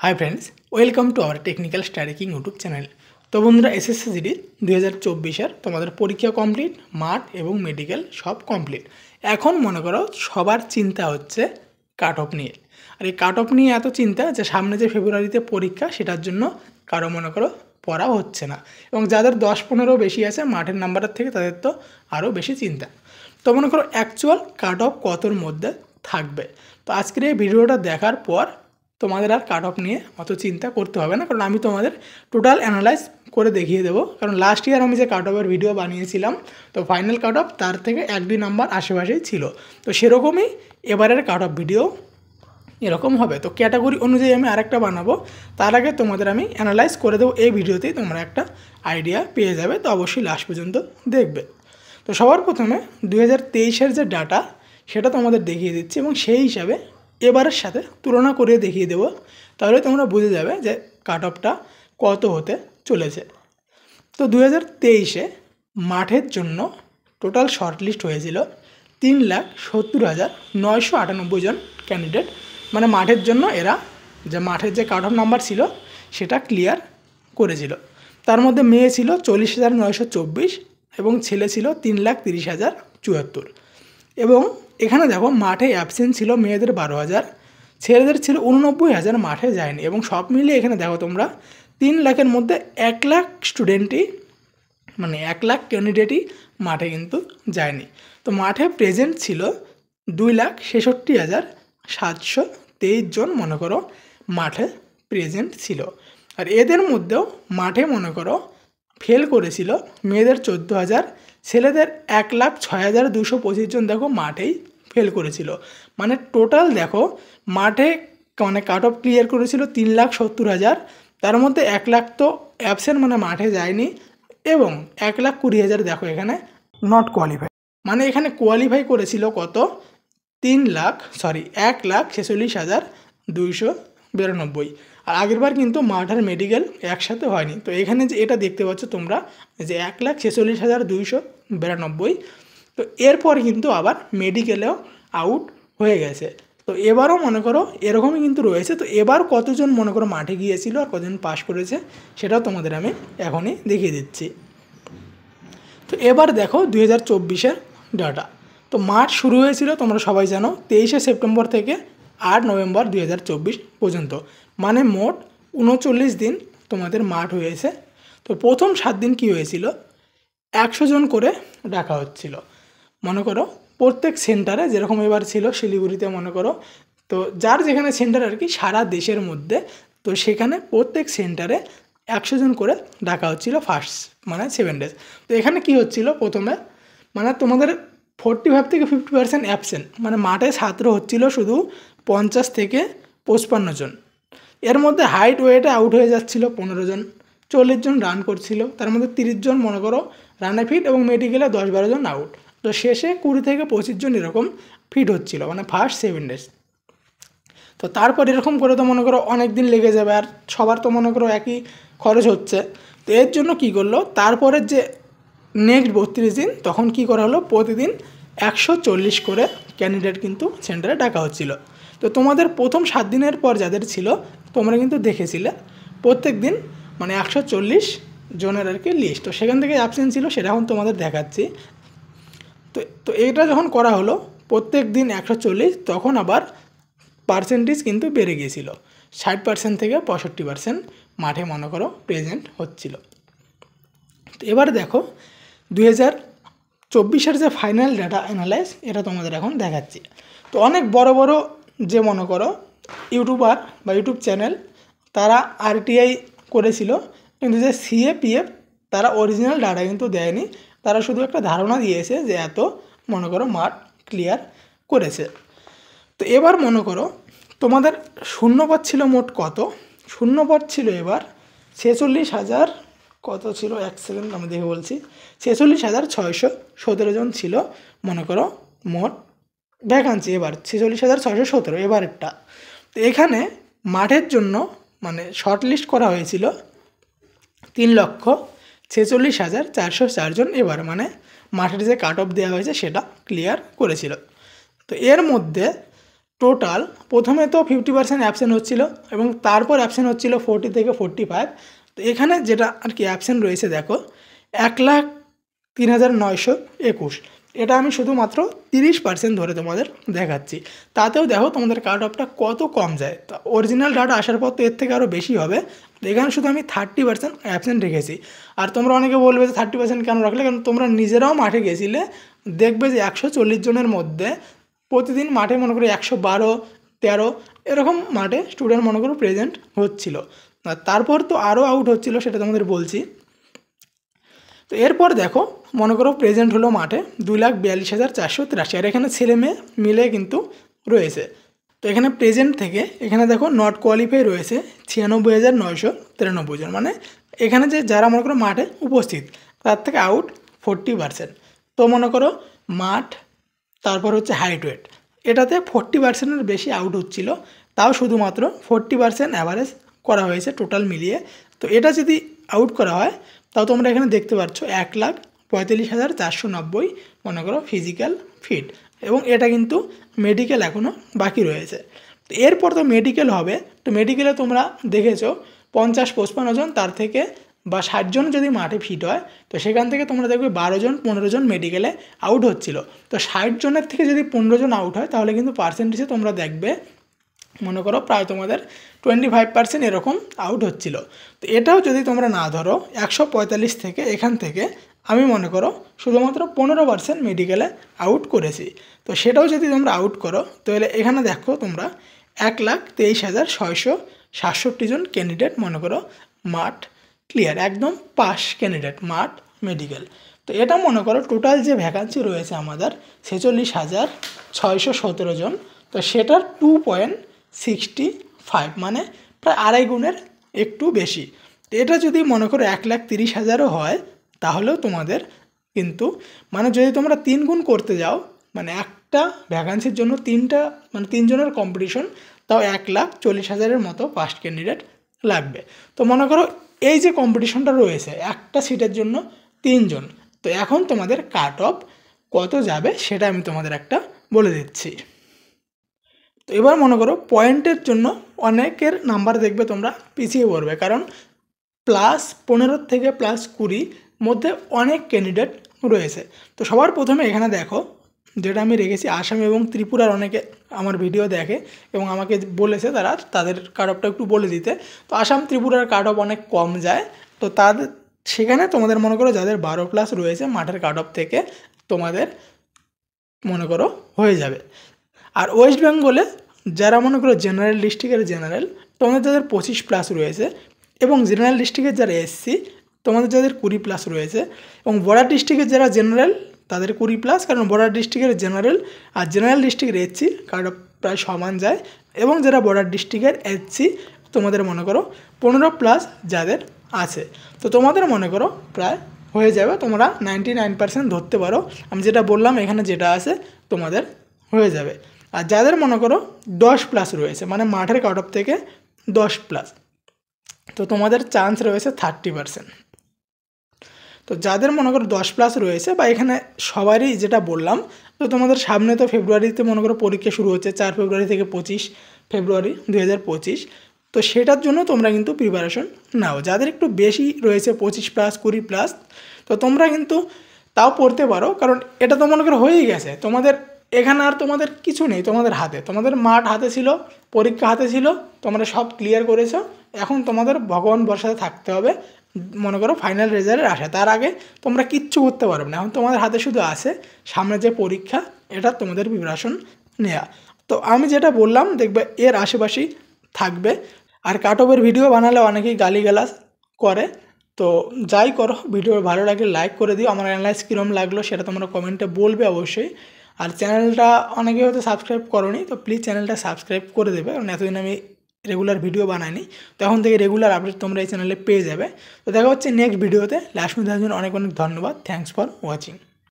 High friends welcome to our technical studying YouTube channel. तो बंधुरा SSC GD 2024 तुम्हारे परीक्षा कमप्लीट माठ और मेडिकल सब कमप्लीट। एखन मने करो सबार चिंता होच्छे काट अफ निये और ये काट अफ निये एत चिंता जे सामने जे फेब्रुआरीते परीक्षा सेटार जन्य कारो मने करो पढ़ा होच्छे ना एबं जादेर 10-15 बेशी आछे माठेर नाम्बारेर थेके तादेर तो आरो बेशी चिंता। तो मने करो एक्चुअल काट अफ कतोर मध्य थाकबे। तो आजकेर এই ভিডিওটা দেখার পর তোমাদের আর কাট অফ নিয়ে অত চিন্তা করতে হবে না, কারণ আমি তোমাদের টোটাল অ্যানালাইজ করে দেখিয়ে দেবো। কারণ লাস্ট ইয়ার আমি যে কাট অফের ভিডিও বানিয়েছিলাম তো ফাইনাল কাট অফ তার থেকে 1-2 নাম্বার আশেপাশেই ছিল। তো সেরকমই এবারের কাট অফ ভিডিও এরকম হবে। তো ক্যাটাগরি অনুযায়ী আমি আরেকটা বানাবো, তার আগে তোমাদের আমি অ্যানালাইজ করে দেবো। এই ভিডিওতেই তোমরা একটা আইডিয়া পেয়ে যাবে, তো অবশ্যই লাস্ট পর্যন্ত দেখবে। তো সবার প্রথমে 2023-এর যে ডাটা সেটা তোমাদের দেখিয়ে দিচ্ছি এবং সেই হিসাবে এবারের সাথে তুলনা করে দেখিয়ে দেবো, তাহলে তোমরা বুঝে যাবে যে কাট অফটা কত হতে চলেছে। তো 2023-এ মাঠের জন্য টোটাল শর্ট লিস্ট হয়েছিল 3,70,998 জন ক্যান্ডিডেট। মানে মাঠের জন্য এরা যে মাঠের যে কাট অফ নাম্বার ছিল সেটা ক্লিয়ার করেছিল। তার মধ্যে মেয়ে ছিল 40,924 এবং ছেলে ছিল 3,30,074। এবং এখানে দেখো মাঠে অ্যাবসেন্ট ছিল মেয়েদের 12,000, ছেলেদের ছিল 89,000 মাঠে যায়নি। এবং সব মিলিয়ে এখানে দেখো তোমরা 3 লাখের মধ্যে 1 লাখ স্টুডেন্টই মানে 1 লাখ ক্যান্ডিডেটই মাঠে কিন্তু যায়নি। তো মাঠে প্রেজেন্ট ছিল 2,66,723 জন মনে করো মাঠে প্রেজেন্ট ছিল। আর এদের মধ্যেও মাঠে মনে করো ফেল করেছিল মেয়েদের 14,000, ছেলেদের 1,06,225 জন দেখো মাঠেই ফেল করেছিল। মানে টোটাল দেখো মাঠে মানে কাট অফ ক্লিয়ার করেছিল 3,70,000, তার মধ্যে 1 লাখ তো অ্যাবসেন্ট মানে মাঠে যায়নি এবং 1,20,000 দেখো এখানে নট কোয়ালিফাই। মানে এখানে কোয়ালিফাই করেছিল কত 1,46,292। আর আগেরবার কিন্তু মাঠ আর মেডিকেল একসাথে হয়নি। তো এখানে যে এটা দেখতে পাচ্ছ তোমরা যে 1,46,292, তো এরপর কিন্তু আবার মেডিকেলেও আউট হয়ে গেছে। তো এবারও মনে করো এরকমই কিন্তু রয়েছে। তো এবার কতজন মনে করো মাঠে গিয়েছিল আর কতজন পাস করেছে সেটাও তোমাদের আমি এখনই দেখিয়ে দিচ্ছি। তো এবার দেখো 2024-এর ডাটা। তো মাঠ শুরু হয়েছিল তোমরা সবাই জানো 23শে সেপ্টেম্বর থেকে 8 নভেম্বর 2024 পর্যন্ত। মানে মোট 39 দিন তোমাদের মাঠ হয়েছে। তো প্রথম 7 দিন কী হয়েছিল 100 জন করে ডাকা হচ্ছিল। মনে করো প্রত্যেক সেন্টারে যেরকম এবার ছিল শিলিগুড়িতে মনে করো, তো যার যেখানে সেন্টার আর কি সারা দেশের মধ্যে, তো সেখানে প্রত্যেক সেন্টারে 100 জন করে ডাকা হচ্ছিল ফার্স্ট মানে 7 ডেজ। তো এখানে কি হচ্ছিল প্রথমে মানে তোমাদের 45 থেকে 50% অ্যাবসেন্ট, মানে মাঠে ছাত্র হচ্ছিল শুধু 50 থেকে 55 জন। এর মধ্যে হাইট ওয়েটে আউট হয়ে যাচ্ছিল 15 জন, 40 জন রান করছিল, তার মধ্যে 30 জন মনে করো রানে ফিট এবং মেডিকেলে 10-12 জন আউট। তো শেষে 20 থেকে 25 জন এরকম ফিট হচ্ছিল মানে ফার্স্ট 7 ডেজ। তো তারপর এরকম করে তো মনে করো অনেক দিন লেগে যাবে আর সবার তো মনে করো একই খরচ হচ্ছে। তো এর জন্য কী করলো তারপরের যে নেক্সট 32 দিন তখন কি করা হলো প্রতিদিন 140 করে ক্যান্ডিডেট কিন্তু সেন্টারে ডাকা হচ্ছিল। তো তোমাদের প্রথম 7 দিনের পর যাদের ছিল তোমরা কিন্তু দেখেছিলে প্রত্যেক দিন মানে 140 জনের আর কি লিস্ট। তো সেখান থেকে অ্যাবসেন্ট ছিল সেটা এখন তোমাদের দেখাচ্ছি। তো এটা যখন করা হলো প্রত্যেক দিন 140, তখন আবার পার্সেন্টেজ কিন্তু বেড়ে গিয়েছিল 60% থেকে 65% মাঠে মনে করো প্রেজেন্ট হচ্ছিল। তো এবার দেখো 2024-এর যে ফাইনাল ডাটা অ্যানালাইজ এটা তোমাদের এখন দেখাচ্ছি। তো অনেক বড় বড় যে মনে করো ইউটিউবার বা ইউটিউব চ্যানেল তারা আরটিআই করেছিল, কিন্তু যে সিএপিএফ তারা অরিজিনাল ডাটা কিন্তু দেয়নি, তারা শুধু একটা ধারণা দিয়েছে যে এত মনে করো মাঠ ক্লিয়ার করেছে। তো এবার মনে করো তোমাদের শূন্যপদ ছিল মোট কত, শূন্যপদ ছিল এবার 46,000 কত ছিল 1 সেকেন্ড আমি দেখে বলছি, 46,617 জন ছিল মনে করো মোট ভ্যাকান্সি। এবার 46,617 এবারেরটা। তো এখানে মাঠের জন্য মানে শর্ট লিস্ট করা হয়েছিল 3,46,404 জন। এবার মানে মাঠের যে কাট অফ দেওয়া হয়েছে সেটা ক্লিয়ার করেছিল। তো এর মধ্যে টোটাল প্রথমে তো 50% অ্যাবসেন্ট হচ্ছিল এবং তারপর অ্যাবসেন্ট হচ্ছিল 40 থেকে 45। তো এখানে যেটা আর কি অ্যাবসেন্ট রয়েছে দেখো 1,03,921। এটা আমি শুধুমাত্র 30% ধরে তোমাদের দেখাচ্ছি। তাতেও দেখো তোমাদের কাট অফটা কত কম যায়। তো অরিজিনাল ডাটা আসার পর তো এর থেকে আরও বেশি হবে। এখানে শুধু আমি 30% অ্যাবসেন্ট রেখেছি। আর তোমরা অনেকে বলবে যে 30% কেন রাখলে, কারণ তোমরা নিজেরাও মাঠে গেছিলে, দেখবে যে 140 জনের মধ্যে প্রতিদিন মাঠে মনে করো 112, 13 এরকম মাঠে স্টুডেন্ট মনে করো প্রেজেন্ট হচ্ছিল। তারপর তো আরও আউট হচ্ছিল, সেটা তোমাদের বলছি। তো এরপর দেখো মনে করো প্রেজেন্ট হলো মাঠে 2,42,483, আর এখানে ছেলে মেয়ে মিলে কিন্তু রয়েছে। তো এখানে প্রেজেন্ট থেকে এখানে দেখো নট কোয়ালিফাই রয়েছে 96,993 জন, মানে এখানে যে যারা মনে করো মাঠে উপস্থিত তার থেকে আউট 40%। তো মনে করো মাঠ, তারপর হচ্ছে হাইট ওয়েট, এটাতে 40%-এর বেশি আউট হচ্ছিল, তাও শুধুমাত্র 40% অ্যাভারেজ করা হয়েছে টোটাল মিলিয়ে। তো এটা যদি আউট করা হয় তাও তোমরা এখানে দেখতে পাচ্ছ 1,45,490 মনে করো ফিজিক্যাল ফিট, এবং এটা কিন্তু মেডিকেল এখনও বাকি রয়েছে। তো এরপর তো মেডিকেল হবে। তো মেডিকেলে তোমরা দেখেছো 50-55 জন, তার থেকে বা 60 জন যদি মাঠে ফিট হয়, তো সেখান থেকে তোমরা দেখবে 12 জন 15 জন মেডিকেলে আউট হচ্ছিল। তো 60 জনের থেকে যদি 15 জন আউট হয় তাহলে কিন্তু পার্সেন্টেজে তোমরা দেখবে মনে করো প্রায় তোমাদের 25% এরকম আউট হচ্ছিল। তো এটাও যদি তোমরা না ধরো 145 থেকে এখান থেকে আমি মনে করো শুধুমাত্র 15% মেডিকেলে আউট করেছি। তো সেটাও যদি তোমরা আউট করো তাহলে এখানে দেখো তোমরা 1,23,667 জন ক্যান্ডিডেট মনে করো মাঠ ক্লিয়ার, একদম পাস ক্যান্ডিডেট মাঠ মেডিকেল। তো এটা মনে করো টোটাল যে ভ্যাকান্সি রয়েছে আমাদের 46,617 জন। তো সেটার 2.65, মানে প্রায় আড়াই গুণের একটু বেশি। এটা যদি মনে করো 1,30,000-ও হয় তাহলেও তোমাদের কিন্তু মানে যদি তোমরা 3 গুণ করতে যাও, মানে একটা ভ্যাকান্সির জন্য 3 জনের কম্পিটিশন, তাও 1,40,000-এর মতো ফার্স্ট ক্যান্ডিডেট লাগবে। তো মনে করো এই যে কম্পিটিশনটা রয়েছে একটা সিটের জন্য 3 জন, তো এখন তোমাদের কাট অফ কত যাবে সেটা আমি তোমাদের একটা বলে দিচ্ছি। তো এবার মনে করো পয়েন্টের জন্য অনেকের নাম্বার দেখবে তোমরা পিছিয়ে পড়বে, কারণ +15 থেকে +20 মধ্যে অনেক ক্যান্ডিডেট রয়েছে। তো সবার প্রথমে এখানে দেখো যেটা আমি রেখেছি, আসাম এবং ত্রিপুরার অনেকে আমার ভিডিও দেখে এবং আমাকে বলেছে তাদের কাট অফটা একটু বলে দিতে। তো আসাম ত্রিপুরার কাট অফ অনেক কম যায়। তো তাদের সেখানে তোমাদের মনে করো যাদের 12+ রয়েছে মাঠের কাট অফ থেকে তোমাদের মনে করো হয়ে যাবে। আর ওয়েস্ট বেঙ্গলে যারা মনে করো জেনারেল ডিস্ট্রিক্টের জেনারেল, তোমাদের যাদের 25+ রয়েছে, এবং জেনারেল ডিস্ট্রিক্টের যারা এসসি তোমাদের যাদের 20+ রয়েছে, এবং বর্ডার ডিস্ট্রিক্টের যারা জেনারেল তাদের 20+, কারণ বর্ডার ডিস্ট্রিক্টের জেনারেল আর জেনারেল ডিস্ট্রিক্টের এসসি কার্ড প্রায় সমান যায়, এবং যারা বর্ডার ডিস্ট্রিক্টের এসসি তোমাদের মনে করো 15+ যাদের আছে। তো তোমাদের মনে করো প্রায় হয়ে যাবে, তোমরা 99% ধরতে পারো। আমি যেটা বললাম এখানে যেটা আছে তোমাদের হয়ে যাবে। আর যাদের মনে করো 10+ রয়েছে, মানে মাঠের কাট অফ থেকে 10+, তো তোমাদের চান্স রয়েছে 30%। তো যাদের মনে করো 10+ রয়েছে, বা এখানে সবারই যেটা বললাম, তো তোমাদের সামনে তো ফেব্রুয়ারিতে মনে করো পরীক্ষা শুরু হচ্ছে, 4 ফেব্রুয়ারি থেকে 25 ফেব্রুয়ারি 2025। তো সেটার জন্য তোমরা কিন্তু প্রিপারেশন নাও। যাদের একটু বেশি রয়েছে 25+, 20+, তো তোমরা কিন্তু তাও পড়তে পারো, কারণ এটা তো মনে করো হয়েই গেছে তোমাদের। এখানে আর তোমাদের কিছু নেই তোমাদের হাতে, তোমাদের মাঠ হাতে ছিল, পরীক্ষা হাতে ছিল, তোমরা সব ক্লিয়ার করেছো। এখন তোমাদের ভগবান ভরসাতে থাকতে হবে মনে করো ফাইনাল রেজাল্টের আশা। তার আগে তোমরা কিচ্ছু করতে পারবে না। এখন তোমাদের হাতে শুধু আছে সামনে যে পরীক্ষা, এটা তোমাদের প্রিপারেশন নেওয়া। তো আমি যেটা বললাম দেখবে এর আশেপাশেই থাকবে। আর কাট অফের ভিডিও বানালে অনেকেই গালিগালাজ করে, তো যাই করো ভিডিও ভালো লাগলে লাইক করে দিও। আমার অ্যানালাইজ কীরকম লাগলো সেটা তোমরা কমেন্টে বলবে অবশ্যই। আর চ্যানেলটা অনেকে হয়তো সাবস্ক্রাইব করোনি, তো প্লিজ চ্যানেলটা সাবস্ক্রাইব করে দেবে, কারণ এতদিন আমি রেগুলার ভিডিও বানাইনি, তো এখন থেকে রেগুলার আপডেট তোমরা এই চ্যানেলে পেয়ে যাবে। তো দেখা হচ্ছে নেক্সট ভিডিওতে। লাস্ট দেখার জন্য অনেক অনেক ধন্যবাদ। Thanks for watching.